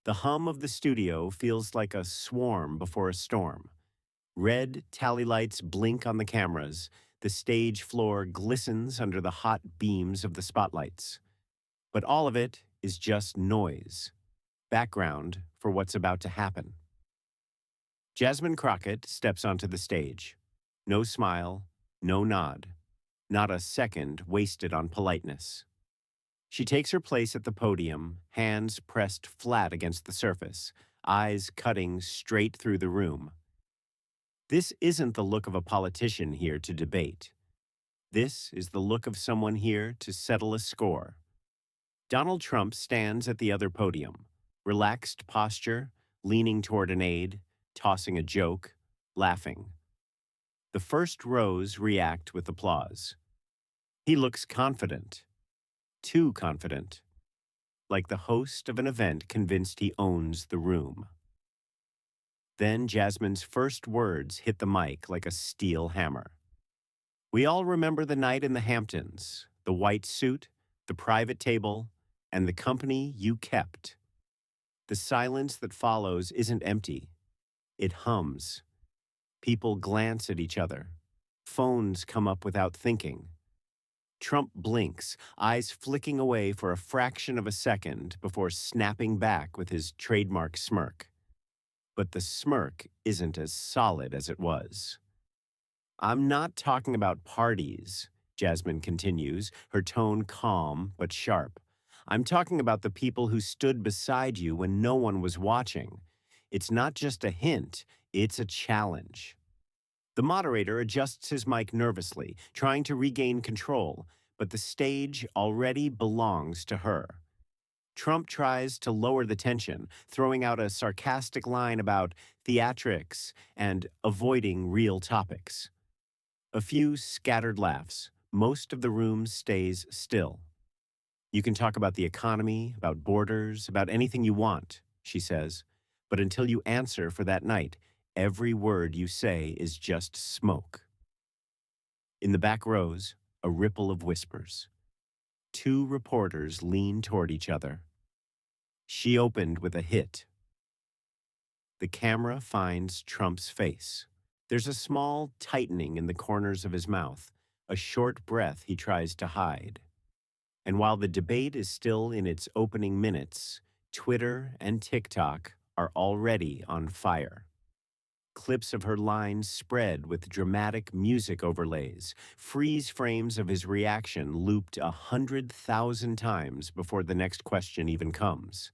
The hum of the studio feels like a swarm before a storm. Red tally lights blink on the cameras. The stage floor glistens under the hot beams of the spotlights. But all of it is just noise, background for what's about to happen. Jasmine Crockett steps onto the stage. No smile, no nod, not a second wasted on politeness. She takes her place at the podium, hands pressed flat against the surface, eyes cutting straight through the room. This isn't the look of a politician here to debate. This is the look of someone here to settle a score. Donald Trump stands at the other podium, relaxed posture, leaning toward an aide, tossing a joke, laughing. The first rows react with applause. He looks confident, too confident, like the host of an event convinced he owns the room. Then Jasmine's first words hit the mic like a steel hammer. We all remember the night in the Hamptons, the white suit, the private table, and the company you kept. The silence that follows isn't empty. It hums. People glance at each other. Phones come up without thinking. Trump blinks, eyes flicking away for a fraction of a second before snapping back with his trademark smirk. But the smirk isn't as solid as it was. I'm not talking about parties, Jasmine continues, her tone calm but sharp. I'm talking about the people who stood beside you when no one was watching. It's not just a hint, it's a challenge. The moderator adjusts his mic nervously, trying to regain control, but the stage already belongs to her. Trump tries to lower the tension, throwing out a sarcastic line about theatrics and avoiding real topics. A few scattered laughs. Most of the room stays still. You can talk about the economy, about borders, about anything you want, she says, but until you answer for that night, every word you say is just smoke. In the back rows, a ripple of whispers. Two reporters lean toward each other. She opened with a hit. The camera finds Trump's face. There's a small tightening in the corners of his mouth, a short breath he tries to hide. And while the debate is still in its opening minutes, Twitter and TikTok are already on fire. Clips of her lines spread with dramatic music overlays, freeze frames of his reaction looped 100,000 times before the next question even comes.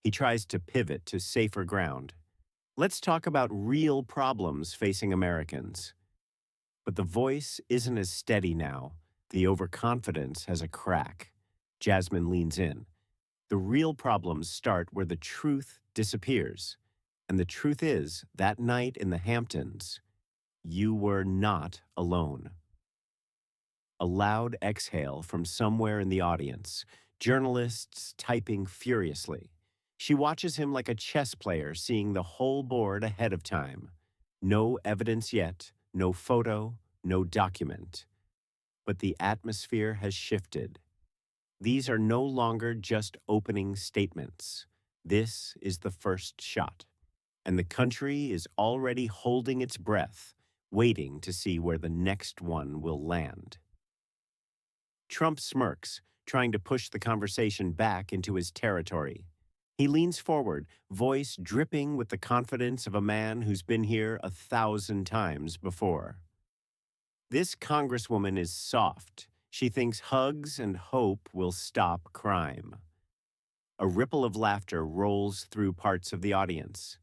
He tries to pivot to safer ground. Let's talk about real problems facing Americans. But the voice isn't as steady now. The overconfidence has a crack. Jasmine leans in. The real problems start where the truth disappears. And the truth is, that night in the Hamptons, you were not alone. A loud exhale from somewhere in the audience, journalists typing furiously. She watches him like a chess player seeing the whole board ahead of time. No evidence yet, no photo, no document. But the atmosphere has shifted. These are no longer just opening statements. This is the first shot. And the country is already holding its breath, waiting to see where the next one will land. Trump smirks, trying to push the conversation back into his territory. He leans forward, voice dripping with the confidence of a man who's been here 1,000 times before. This congresswoman is soft. She thinks hugs and hope will stop crime. A ripple of laughter rolls through parts of the audience.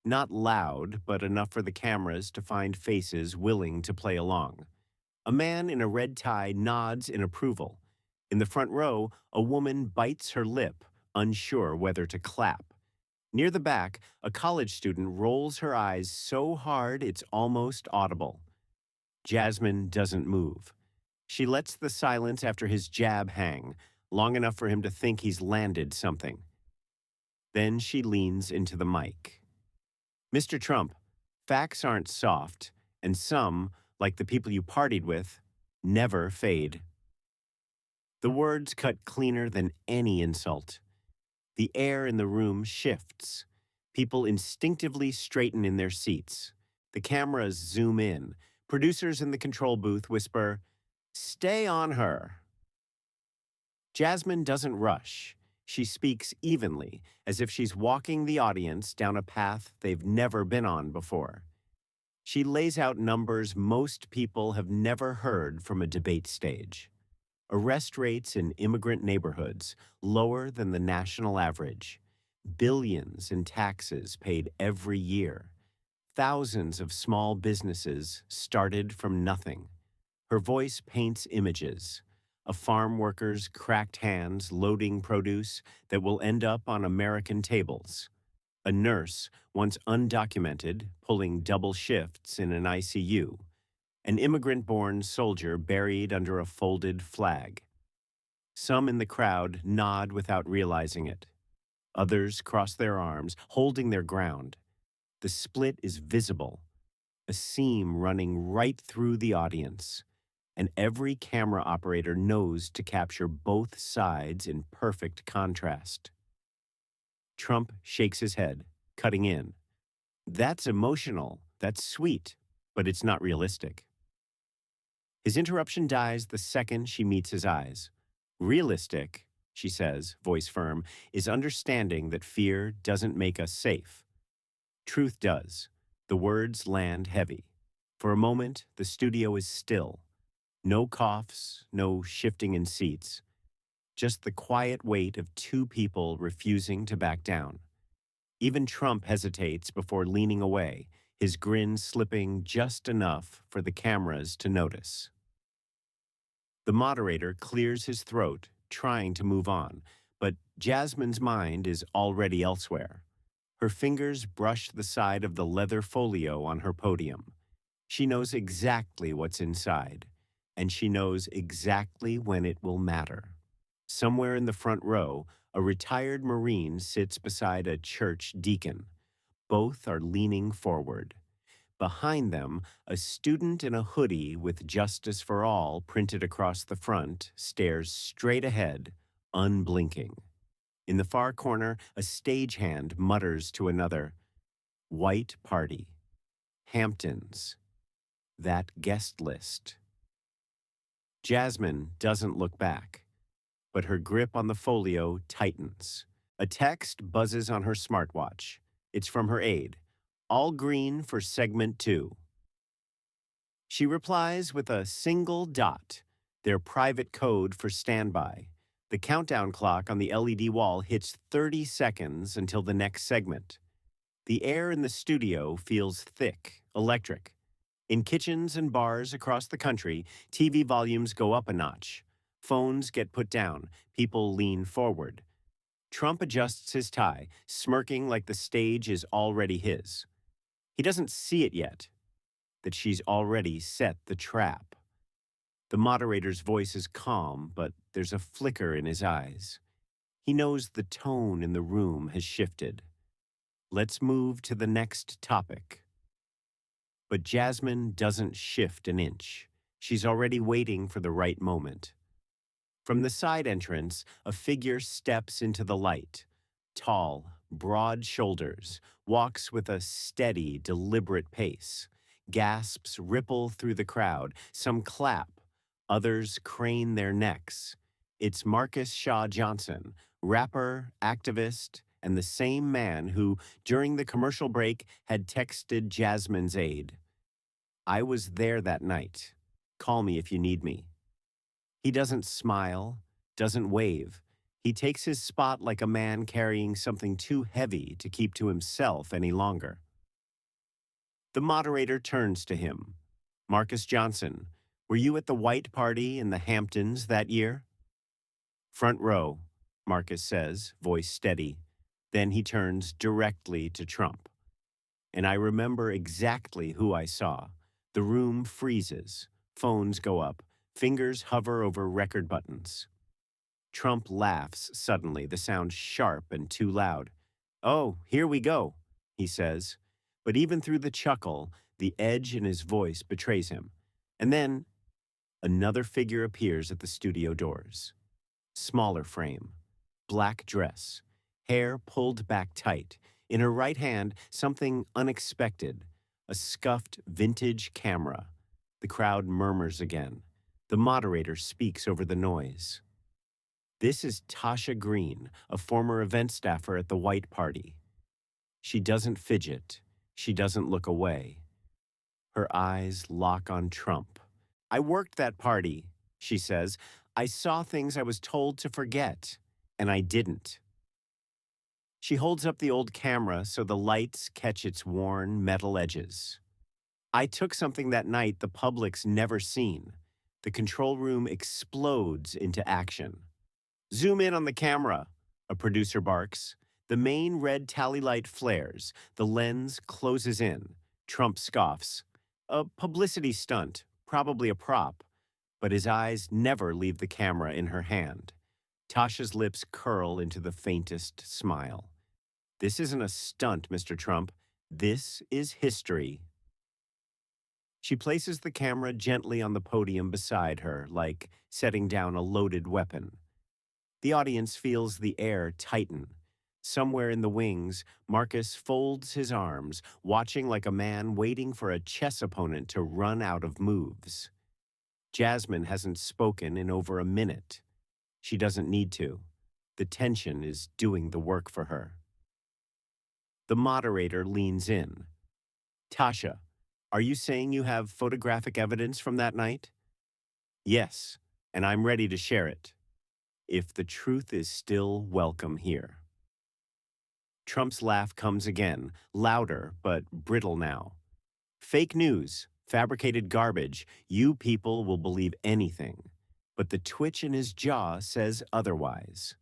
Not loud, but enough for the cameras to find faces willing to play along. A man in a red tie nods in approval. In the front row, a woman bites her lip, unsure whether to clap. Near the back, a college student rolls her eyes so hard it's almost audible. Jasmine doesn't move. She lets the silence after his jab hang, long enough for him to think he's landed something. Then she leans into the mic. Mr. Trump, facts aren't soft, and some, like the people you partied with, never fade. The words cut cleaner than any insult. The air in the room shifts. People instinctively straighten in their seats. The cameras zoom in. Producers in the control booth whisper, "Stay on her." Jasmine doesn't rush. She speaks evenly, as if she's walking the audience down a path they've never been on before. She lays out numbers most people have never heard from a debate stage. Arrest rates in immigrant neighborhoods lower than the national average. Billions in taxes paid every year. Thousands of small businesses started from nothing. Her voice paints images. A farm worker's cracked hands loading produce that will end up on American tables. A nurse, once undocumented, pulling double shifts in an ICU. An immigrant-born soldier buried under a folded flag. Some in the crowd nod without realizing it. Others cross their arms, holding their ground. The split is visible, a seam running right through the audience, and every camera operator knows to capture both sides in perfect contrast. Trump shakes his head, cutting in. "That's emotional, that's sweet, but it's not realistic." His interruption dies the second she meets his eyes. "Realistic," she says, voice firm, "is understanding that fear doesn't make us safe. Truth does." The words land heavy. For a moment, the studio is still. No coughs, no shifting in seats. Just the quiet weight of two people refusing to back down. Even Trump hesitates before leaning away, his grin slipping just enough for the cameras to notice. The moderator clears his throat, trying to move on, but Jasmine's mind is already elsewhere. Her fingers brush the side of the leather folio on her podium. She knows exactly what's inside, and she knows exactly when it will matter. Somewhere in the front row, a retired Marine sits beside a church deacon. Both are leaning forward. Behind them, a student in a hoodie with "Justice for All" printed across the front stares straight ahead, unblinking. In the far corner, a stagehand mutters to another, "White party. Hamptons. That guest list." Jasmine doesn't look back, but her grip on the folio tightens. A text buzzes on her smartwatch. It's from her aide. "All green for segment 2. She replies with a single dot, their private code for standby. The countdown clock on the LED wall hits 30 seconds until the next segment. The air in the studio feels thick, electric. In kitchens and bars across the country, TV volumes go up a notch. Phones get put down. People lean forward. Trump adjusts his tie, smirking like the stage is already his. He doesn't see it yet, that she's already set the trap. The moderator's voice is calm, but there's a flicker in his eyes. He knows the tone in the room has shifted. Let's move to the next topic. But Jasmine doesn't shift an inch. She's already waiting for the right moment. From the side entrance, a figure steps into the light. Tall, broad shoulders, walks with a steady, deliberate pace. Gasps ripple through the crowd. Some clap. Others crane their necks. It's Marcus Shaw Johnson, rapper, activist, and the same man who, during the commercial break, had texted Jasmine's aide. "I was there that night. Call me if you need me." He doesn't smile, doesn't wave. He takes his spot like a man carrying something too heavy to keep to himself any longer. The moderator turns to him. "Marcus Johnson, were you at the white party in the Hamptons that year?" "Front row," Marcus says, voice steady. Then he turns directly to Trump. "And I remember exactly who I saw. The room freezes. Phones go up. Fingers hover over record buttons." Trump laughs suddenly, the sound sharp and too loud. "Oh, here we go," he says. But even through the chuckle, the edge in his voice betrays him. And then another figure appears at the studio doors. Smaller frame, black dress, hair pulled back tight. In her right hand, something unexpected, a scuffed vintage camera. The crowd murmurs again. The moderator speaks over the noise. This is Tasha Green, a former event staffer at the White Party. She doesn't fidget. She doesn't look away. Her eyes lock on Trump. I worked that party, she says. I saw things I was told to forget, and I didn't. She holds up the old camera so the lights catch its worn metal edges. I took something that night the public's never seen. The control room explodes into action. Zoom in on the camera, a producer barks. The main red tally light flares. The lens closes in. Trump scoffs. A publicity stunt, probably a prop, but his eyes never leave the camera in her hand. Tasha's lips curl into the faintest smile. This isn't a stunt, Mr. Trump. This is history. She places the camera gently on the podium beside her, like setting down a loaded weapon. The audience feels the air tighten. Somewhere in the wings, Marcus folds his arms, watching like a man waiting for a chess opponent to run out of moves. Jasmine hasn't spoken in over a minute. She doesn't need to. The tension is doing the work for her. The moderator leans in. Tasha, are you saying you have photographic evidence from that night? Yes, and I'm ready to share it. If the truth is still welcome here. Trump's laugh comes again, louder but brittle now. Fake news, fabricated garbage, you people will believe anything. But the twitch in his jaw says otherwise.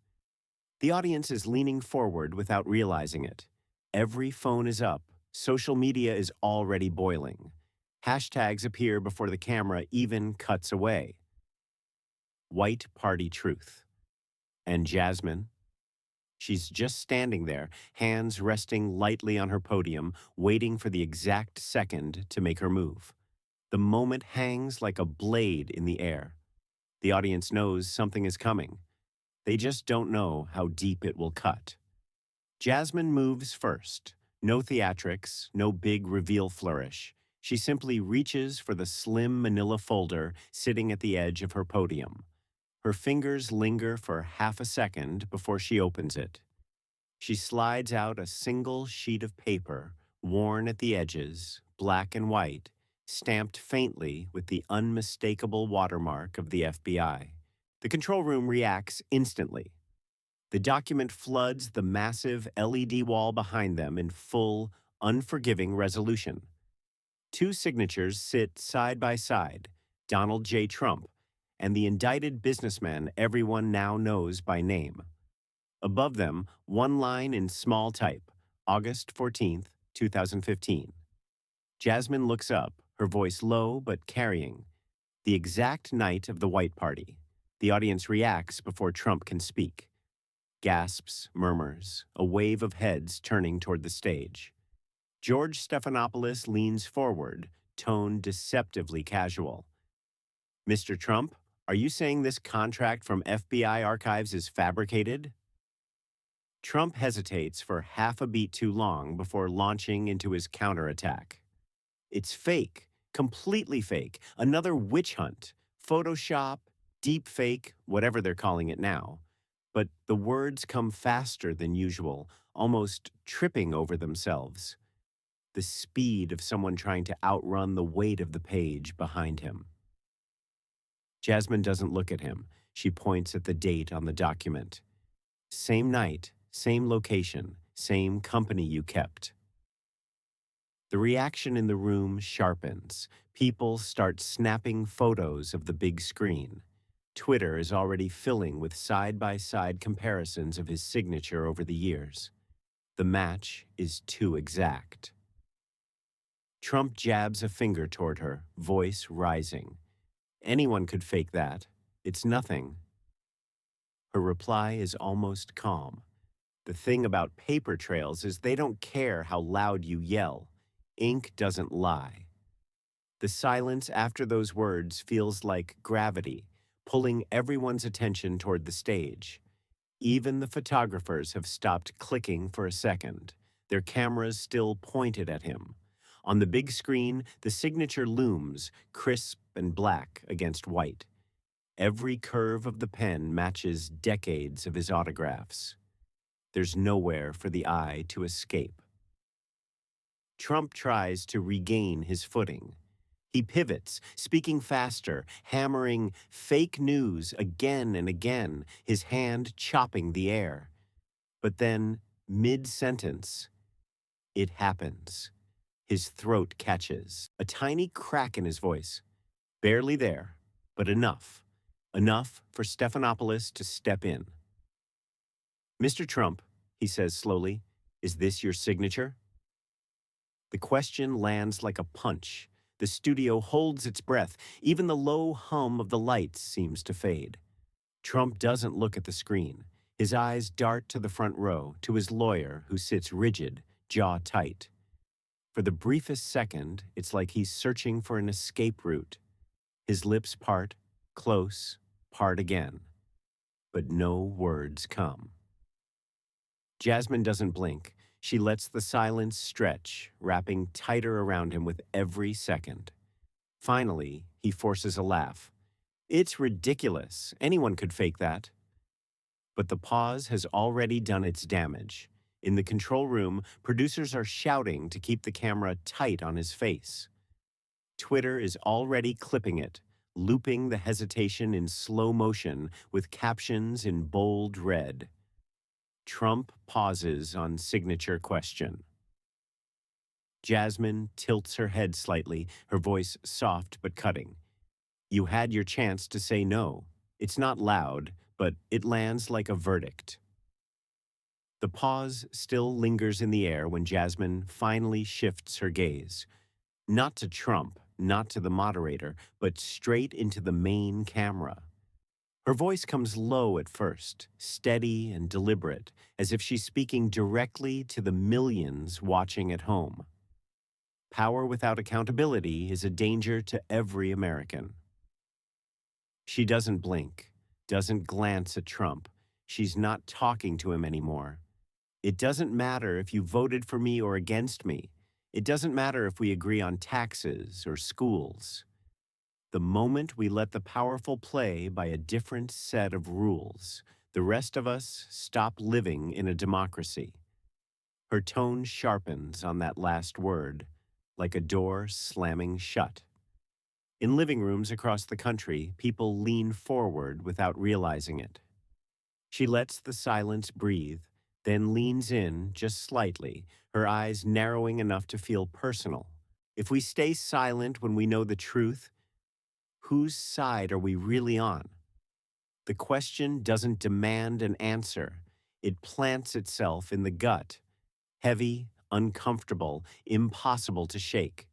The audience is leaning forward without realizing it. Every phone is up. Social media is already boiling. Hashtags appear before the camera even cuts away. White Party Truth. And Jasmine? She's just standing there, hands resting lightly on her podium, waiting for the exact second to make her move. The moment hangs like a blade in the air. The audience knows something is coming. They just don't know how deep it will cut. Jasmine moves first. No theatrics, no big reveal flourish. She simply reaches for the slim manila folder sitting at the edge of her podium. Her fingers linger for half a second before she opens it. She slides out a single sheet of paper, worn at the edges, black and white, stamped faintly with the unmistakable watermark of the FBI. The control room reacts instantly. The document floods the massive LED wall behind them in full, unforgiving resolution. Two signatures sit side by side, Donald J. Trump and the indicted businessman everyone now knows by name. Above them, one line in small type, August 14th, 2015. Jasmine looks up, her voice low but carrying. The exact night of the White Party. The audience reacts before Trump can speak. Gasps, murmurs, a wave of heads turning toward the stage. George Stephanopoulos leans forward, tone deceptively casual. Mr. Trump, are you saying this contract from FBI archives is fabricated? Trump hesitates for half a beat too long before launching into his counterattack. It's fake, completely fake, another witch hunt, Photoshop, deep fake, whatever they're calling it now. But the words come faster than usual, almost tripping over themselves. The speed of someone trying to outrun the weight of the page behind him. Jasmine doesn't look at him. She points at the date on the document. Same night, same location, same company you kept. The reaction in the room sharpens. People start snapping photos of the big screen. Twitter is already filling with side-by-side comparisons of his signature over the years. The match is too exact. Trump jabs a finger toward her, voice rising. Anyone could fake that. It's nothing. Her reply is almost calm. The thing about paper trails is they don't care how loud you yell. Ink doesn't lie. The silence after those words feels like gravity, pulling everyone's attention toward the stage. Even the photographers have stopped clicking for a second, their cameras still pointed at him. On the big screen, the signature looms, crisp and black against white. Every curve of the pen matches decades of his autographs. There's nowhere for the eye to escape. Trump tries to regain his footing. He pivots, speaking faster, hammering fake news again and again, his hand chopping the air. But then, mid-sentence, it happens. His throat catches, a tiny crack in his voice. Barely there, but enough. Enough for Stephanopoulos to step in. "Mr. Trump," he says slowly, "is this your signature?" The question lands like a punch. The studio holds its breath. Even the low hum of the lights seems to fade. Trump doesn't look at the screen. His eyes dart to the front row, to his lawyer, who sits rigid, jaw tight. For the briefest second, it's like he's searching for an escape route. His lips part, close, part again. But no words come. Jasmine doesn't blink. She lets the silence stretch, wrapping tighter around him with every second. Finally, he forces a laugh. "It's ridiculous. Anyone could fake that." But the pause has already done its damage. In the control room, producers are shouting to keep the camera tight on his face. Twitter is already clipping it, looping the hesitation in slow motion with captions in bold red. Trump pauses on signature question. Jasmine tilts her head slightly, her voice soft but cutting. "You had your chance to say no. It's not loud, but it lands like a verdict." The pause still lingers in the air when Jasmine finally shifts her gaze. Not to Trump, not to the moderator, but straight into the main camera. Her voice comes low at first, steady and deliberate, as if she's speaking directly to the millions watching at home. Power without accountability is a danger to every American. She doesn't blink, doesn't glance at Trump. She's not talking to him anymore. "It doesn't matter if you voted for me or against me. It doesn't matter if we agree on taxes or schools. The moment we let the powerful play by a different set of rules, the rest of us stop living in a democracy." Her tone sharpens on that last word, like a door slamming shut. In living rooms across the country, people lean forward without realizing it. She lets the silence breathe, then leans in just slightly, her eyes narrowing enough to feel personal. If we stay silent when we know the truth, whose side are we really on? The question doesn't demand an answer. It plants itself in the gut, heavy, uncomfortable, impossible to shake.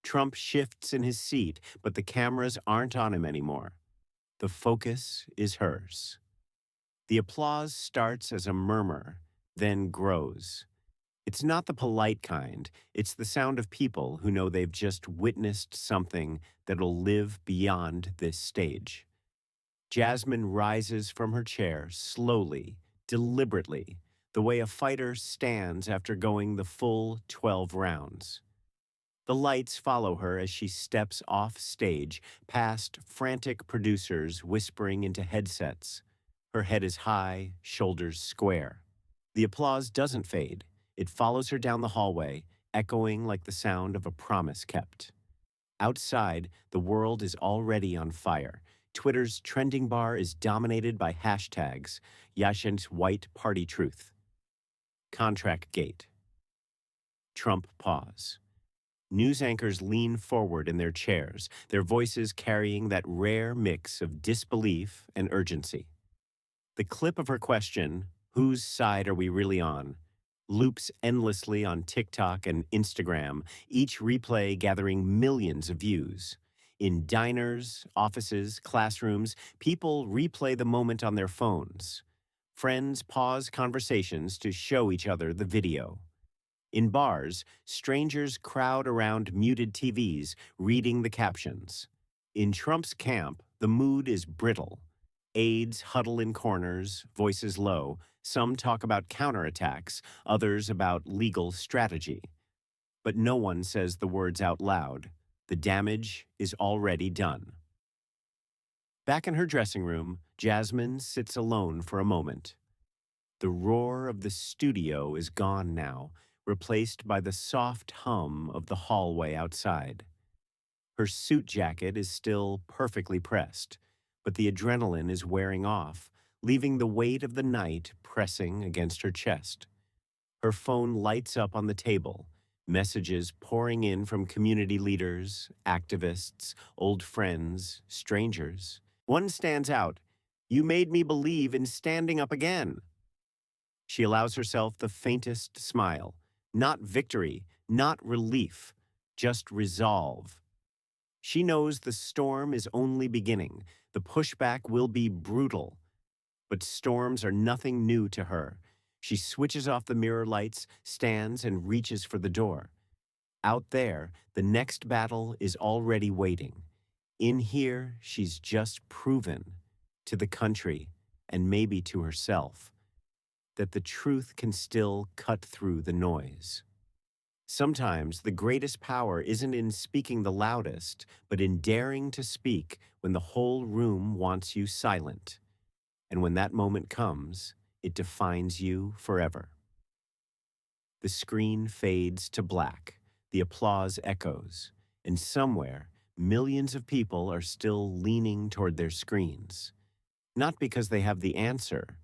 Trump shifts in his seat, but the cameras aren't on him anymore. The focus is hers. The applause starts as a murmur, then grows. It's not the polite kind. It's the sound of people who know they've just witnessed something that'll live beyond this stage. Jasmine rises from her chair slowly, deliberately, the way a fighter stands after going the full 12 rounds. The lights follow her as she steps off stage, past frantic producers whispering into headsets. Her head is high, shoulders square. The applause doesn't fade. It follows her down the hallway, echoing like the sound of a promise kept. Outside, the world is already on fire. Twitter's trending bar is dominated by hashtags, Yashint's white party truth. Contract gate. Trump pause. News anchors lean forward in their chairs, their voices carrying that rare mix of disbelief and urgency. The clip of her question, "Whose side are we really on?" loops endlessly on TikTok and Instagram, each replay gathering millions of views. In diners, offices, classrooms, people replay the moment on their phones. Friends pause conversations to show each other the video. In bars, strangers crowd around muted TVs, reading the captions. In Trump's camp, the mood is brittle. Aides huddle in corners, voices low. Some talk about counterattacks, others about legal strategy. But no one says the words out loud. The damage is already done. Back in her dressing room, Jasmine sits alone for a moment. The roar of the studio is gone now, replaced by the soft hum of the hallway outside. Her suit jacket is still perfectly pressed, but the adrenaline is wearing off, leaving the weight of the night pressing against her chest. Her phone lights up on the table, messages pouring in from community leaders, activists, old friends, strangers. One stands out. "You made me believe in standing up again." She allows herself the faintest smile. Not victory, not relief, just resolve. She knows the storm is only beginning. The pushback will be brutal. But storms are nothing new to her. She switches off the mirror lights, stands, and reaches for the door. Out there, the next battle is already waiting. In here, she's just proven to the country, and maybe to herself, that the truth can still cut through the noise. Sometimes the greatest power isn't in speaking the loudest, but in daring to speak when the whole room wants you silent. And when that moment comes, it defines you forever. The screen fades to black, the applause echoes, and somewhere, millions of people are still leaning toward their screens. Not because they have the answer,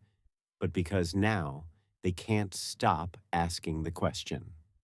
but because now they can't stop asking the question.